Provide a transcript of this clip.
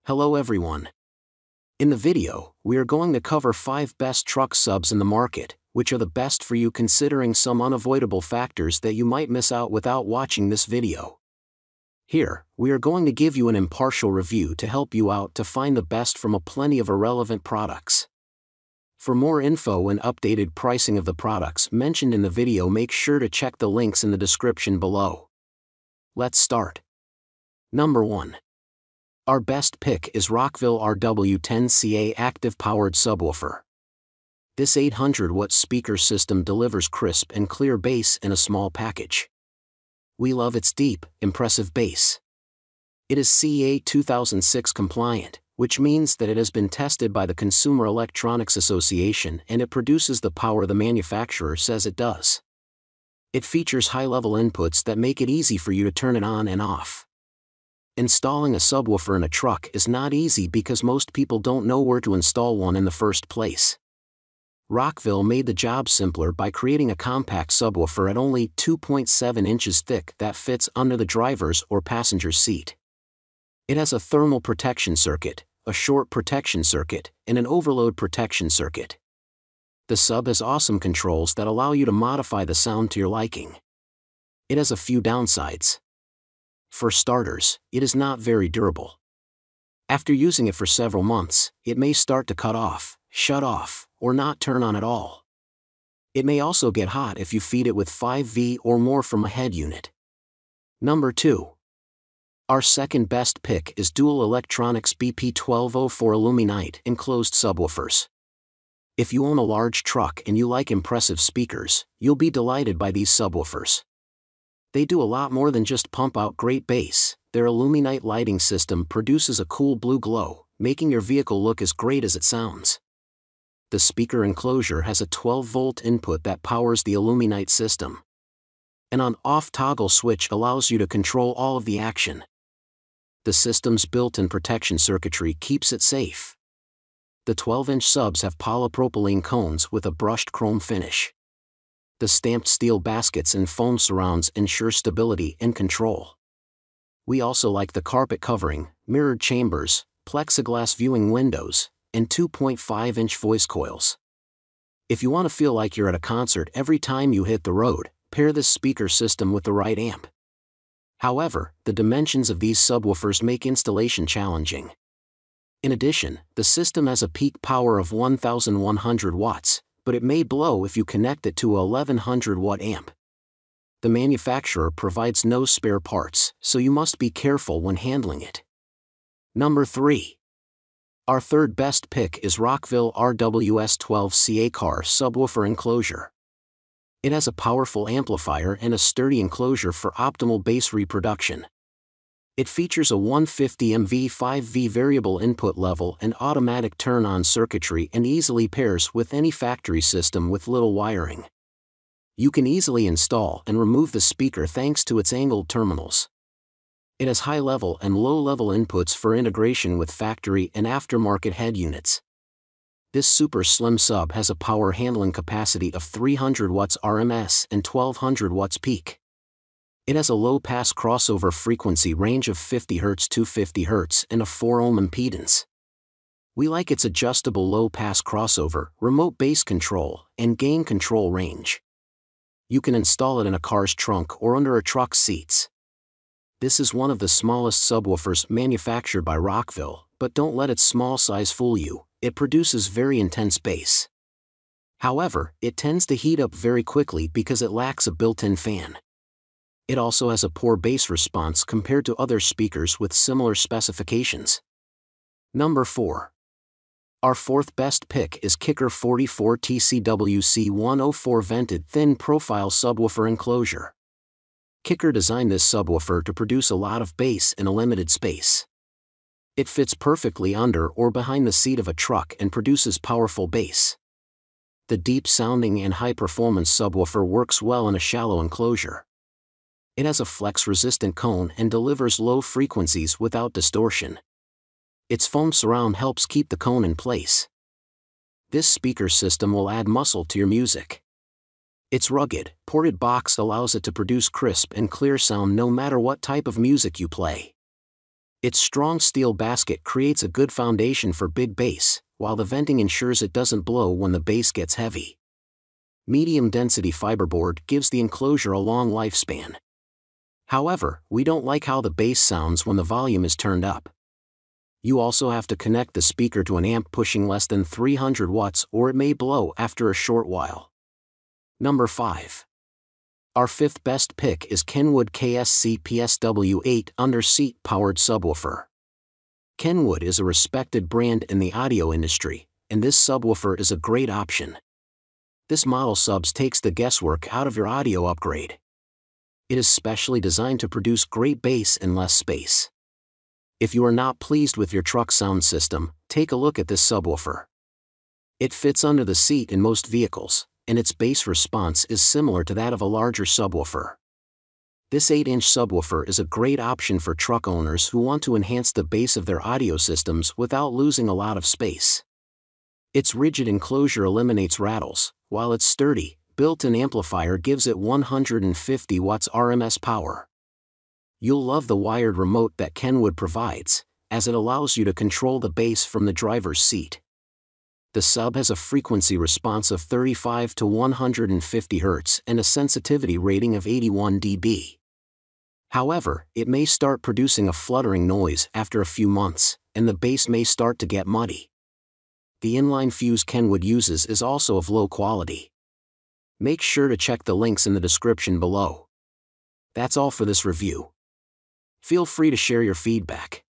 Hello everyone. In the video, we are going to cover 5 best truck subs in the market, which are the best for you considering some unavoidable factors that you might miss out without watching this video. Here, we are going to give you an impartial review to help you out to find the best from a plenty of irrelevant products. For more info and updated pricing of the products mentioned in the video, make sure to check the links in the description below. Let's start. Number 1. Our best pick is Rockville RW10CA active-powered subwoofer. This 800-watt speaker system delivers crisp and clear bass in a small package. We love its deep, impressive bass. It is CA 2006 compliant, which means that it has been tested by the Consumer Electronics Association and it produces the power the manufacturer says it does. It features high-level inputs that make it easy for you to turn it on and off. Installing a subwoofer in a truck is not easy because most people don't know where to install one in the first place. Rockville made the job simpler by creating a compact subwoofer at only 2.7 inches thick that fits under the driver's or passenger's seat. It has a thermal protection circuit, a short protection circuit, and an overload protection circuit. The sub has awesome controls that allow you to modify the sound to your liking. It has a few downsides. For starters, it is not very durable. After using it for several months, it may start to cut off, shut off, or not turn on at all. It may also get hot if you feed it with 5V or more from a head unit. Number 2. Our second best pick is Dual Electronics BP1204 illumiNITE Enclosed Subwoofers. If you own a large truck and you like impressive speakers, you'll be delighted by these subwoofers. They do a lot more than just pump out great bass. Their illumiNITE lighting system produces a cool blue glow, making your vehicle look as great as it sounds. The speaker enclosure has a 12-volt input that powers the illumiNITE system. An on-off toggle switch allows you to control all of the action. The system's built-in protection circuitry keeps it safe. The 12-inch subs have polypropylene cones with a brushed chrome finish. The stamped steel baskets and foam surrounds ensure stability and control. We also like the carpet covering, mirrored chambers, plexiglass viewing windows, and 2.5-inch voice coils. If you want to feel like you're at a concert every time you hit the road, pair this speaker system with the right amp. However, the dimensions of these subwoofers make installation challenging. In addition, the system has a peak power of 1,100 watts, but it may blow if you connect it to a 1100-watt amp. The manufacturer provides no spare parts, so you must be careful when handling it. Number 3. Our third best pick is Rockville RWS12CA car subwoofer enclosure. It has a powerful amplifier and a sturdy enclosure for optimal bass reproduction. It features a 150mV 5V variable input level and automatic turn-on circuitry and easily pairs with any factory system with little wiring. You can easily install and remove the speaker thanks to its angled terminals. It has high-level and low-level inputs for integration with factory and aftermarket head units. This super slim sub has a power handling capacity of 300 watts RMS and 1200 watts peak. It has a low-pass crossover frequency range of 50 Hz to 50 Hz and a 4-ohm impedance. We like its adjustable low-pass crossover, remote bass control, and gain control range. You can install it in a car's trunk or under a truck's seats. This is one of the smallest subwoofers manufactured by Rockville, but don't let its small size fool you. It produces very intense bass. However, it tends to heat up very quickly because it lacks a built-in fan. It also has a poor bass response compared to other speakers with similar specifications. Number 4. Our fourth best pick is Kicker 44 TCWC104 vented thin profile subwoofer enclosure. Kicker designed this subwoofer to produce a lot of bass in a limited space. It fits perfectly under or behind the seat of a truck and produces powerful bass. The deep-sounding and high-performance subwoofer works well in a shallow enclosure. It has a flex-resistant cone and delivers low frequencies without distortion. Its foam surround helps keep the cone in place. This speaker system will add muscle to your music. Its rugged, ported box allows it to produce crisp and clear sound no matter what type of music you play. Its strong steel basket creates a good foundation for big bass, while the venting ensures it doesn't blow when the bass gets heavy. Medium-density fiberboard gives the enclosure a long lifespan. However, we don't like how the bass sounds when the volume is turned up. You also have to connect the speaker to an amp pushing less than 300 watts or it may blow after a short while. Number 5. Our fifth best pick is Kenwood KSC PSW8 Under-Seat Powered Subwoofer. Kenwood is a respected brand in the audio industry, and this subwoofer is a great option. This model subs takes the guesswork out of your audio upgrade. It is specially designed to produce great bass in less space. If you are not pleased with your truck sound system, take a look at this subwoofer. It fits under the seat in most vehicles, and its bass response is similar to that of a larger subwoofer. This 8-inch subwoofer is a great option for truck owners who want to enhance the bass of their audio systems without losing a lot of space. Its rigid enclosure eliminates rattles, while its sturdy, built-in amplifier gives it 150 watts RMS power. You'll love the wired remote that Kenwood provides, as it allows you to control the bass from the driver's seat. The sub has a frequency response of 35 to 150 Hz and a sensitivity rating of 81 dB. However, it may start producing a fluttering noise after a few months, and the bass may start to get muddy. The inline fuse Kenwood uses is also of low quality. Make sure to check the links in the description below. That's all for this review. Feel free to share your feedback.